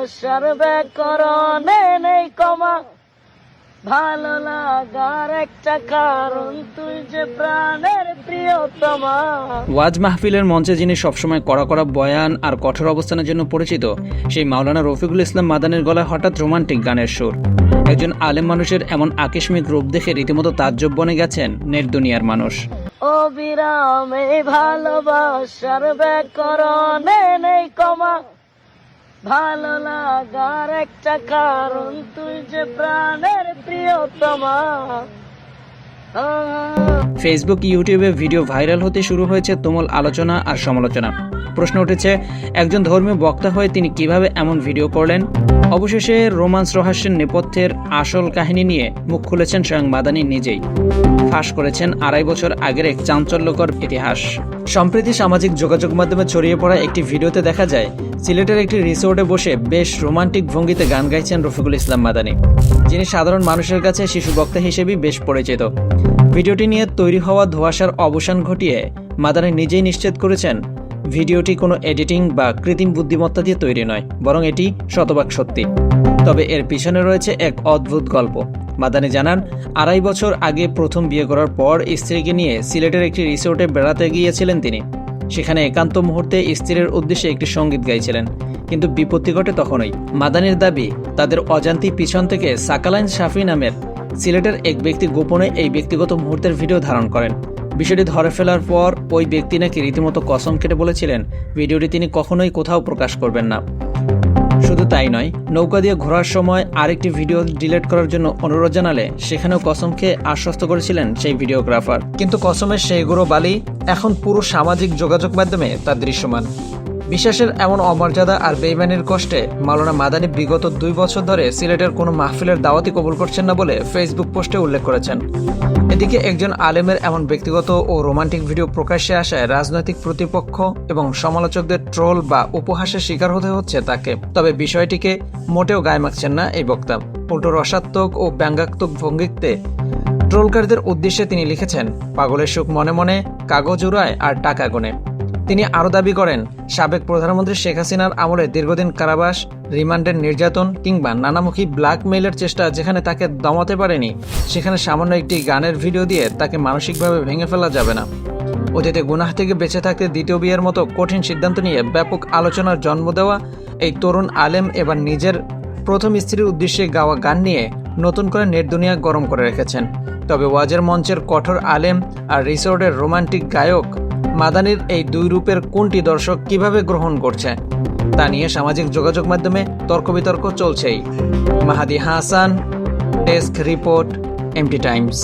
ভালোবাসার ব্যাকরণে নেই কমা, ভালো লাগার একটা কারণ তুই যে প্রাণের প্রিয়তমা। ওয়াজ মাহফিলের মঞ্চে যিনি সবসময় কড়া কড়া বয়ান আর কঠোর অবস্থানের জন্য পরিচিত, সেই মাওলানা রফিকুল ইসলাম মাদানির গলায় হঠাৎ রোমান্টিক গানের সুর। একজন আলেম মানুষের এমন আকস্মিক রূপ দেখে রীতিমতো তাজ্জব বনে গেছেন নেট দুনিয়ার মানুষ। অবিরাম এই ভালোবাসার ব্যাকরণে নেই কমা, ভালো লাগার একটা কারণ তুই যে প্রাণের প্রিয়তমা। ফেসবুক, ইউটিউবে ভিডিও ভাইরাল হতে শুরু হয়েছে তুমুল আলোচনা আর সমালোচনা। প্রশ্ন উঠেছে, একজন ধর্মীয় বক্তা হয়ে তিনি কিভাবে এমন ভিডিও করলেন? অবশেষে রোমান্স রহস্যের নেপথ্যের আসল কাহিনী নিয়ে মুখ খুলেছেন স্বয়ং মাদানি নিজেই। ফাঁস করেছেন 2.5 বছর আগের এক চাঞ্চল্যকর ইতিহাস। সম্প্রতি সামাজিক যোগাযোগ মাধ্যমে ছড়িয়ে পড়া একটি ভিডিওতে দেখা যায়, সিলেটের একটি রিসোর্টে বসে বেশ রোমান্টিক ভঙ্গিতে গান গাইছেন রফিকুল ইসলাম মাদানি, যিনি সাধারণ মানুষের কাছে শিশু বক্তা হিসেবেই বেশ পরিচিত। ভিডিওটি নিয়ে তৈরি হওয়া ধোঁয়াশার অবসান ঘটিয়ে মাদানি নিজেই নিশ্চিত করেছেন, ভিডিওটি কোনো এডিটিং বা কৃত্রিম বুদ্ধিমত্তা দিয়ে তৈরি নয়, বরং এটি শতভাগ সত্যি। তবে এর পিছনে রয়েছে এক অদ্ভুত গল্প। মাদানি জানান, 2.5 বছর আগে প্রথম বিয়ে করার পর স্ত্রীকে নিয়ে সিলেটের একটি রিসোর্টে বেড়াতে গিয়েছিলেন তিনি। সেখানে একান্ত মুহূর্তে স্ত্রীর উদ্দেশ্যে একটি সঙ্গীত গাইছিলেন, কিন্তু বিপত্তি ঘটে তখনই। মাদানির দাবি, তাদের অজান্তেই পিছন থেকে সাকালাইন শাফি নামের সিলেটের এক ব্যক্তি গোপনে এই ব্যক্তিগত মুহূর্তের ভিডিও ধারণ করেন। বিষয়টি ধরে ফেলার পর ওই ব্যক্তি নাকি রীতিমতো কসম কেটে বলেছিলেন ভিডিওটি তিনি কখনোই কোথাও প্রকাশ করবেন না। শুধু তাই নয়, নৌকা দিয়ে ঘোরার সময় আরেকটি ভিডিও ডিলিট করার জন্য অনুরোধ জানালে সেখানেও কসম খেয়ে আশ্বস্ত করেছিলেন সেই ভিডিওগ্রাফার। কিন্তু কসমের সেই গুঁড়ো বালি এখন পুরো সামাজিক যোগাযোগ মাধ্যমে তা দৃশ্যমান। বিশ্বাসের এমন অমর্যাদা আর বেইমানির কষ্টে মাওলানা মাদানি বিগত 2 বছর ধরে সিলেটের কোনো মাহফিলের দাওয়াতই কবুল করছেন না বলে ফেসবুক পোস্টে উল্লেখ করেছেন। এদিকে একজন আলেমের এমন ব্যক্তিগত ও রোমান্টিক ভিডিও প্রকাশ্যে আসায় রাজনৈতিক প্রতিপক্ষ এবং সমালোচকদের ট্রোল বা উপহাসের শিকার হতে হচ্ছে তাকে। তবে বিষয়টিকে মোটেও গায়ে মাখছেন না এই বক্তা। উল্টো রসাত্মক ও ব্যঙ্গাত্মক ভঙ্গিতে ট্রোলকারীদের উদ্দেশ্যে তিনি লিখেছেন, পাগলের সুখ মনে মনে, কাগজ উড়ায় আর টাকা গোনে। তিনি আরও দাবি করেন, সাবেক প্রধানমন্ত্রী শেখ হাসিনার আমলে দীর্ঘদিন কারাবাস, রিমান্ডের নির্যাতন কিংবা নানামুখী ব্ল্যাকমেইলের চেষ্টা যেখানে তাকে দমাতে পারেনি, সেখানে সামান্য একটি গানের ভিডিও দিয়ে তাকে মানসিকভাবে ভেঙে ফেলা যাবে না। অতীতে গুনাহ থেকে বেঁচে থাকতে দ্বিতীয় বিয়ের মতো কঠিন সিদ্ধান্ত নিয়ে ব্যাপক আলোচনার জন্ম দেওয়া এই তরুণ আলেম এবার নিজের প্রথম স্ত্রীর উদ্দেশ্যে গাওয়া গান নিয়ে নতুন করে নেট দুনিয়া গরম করে রেখেছেন। তবে ওয়াজের মঞ্চের কঠোর আলেম আর রিসোর্টের রোমান্টিক গায়ক মাদানির এই দুই রূপের কোনটি দর্শক কিভাবে গ্রহণ করছে তা নিয়ে সামাজিক যোগাযোগ মাধ্যমে তর্ক বিতর্ক চলছেই। Mahadi Hasan, desk report, MT Times.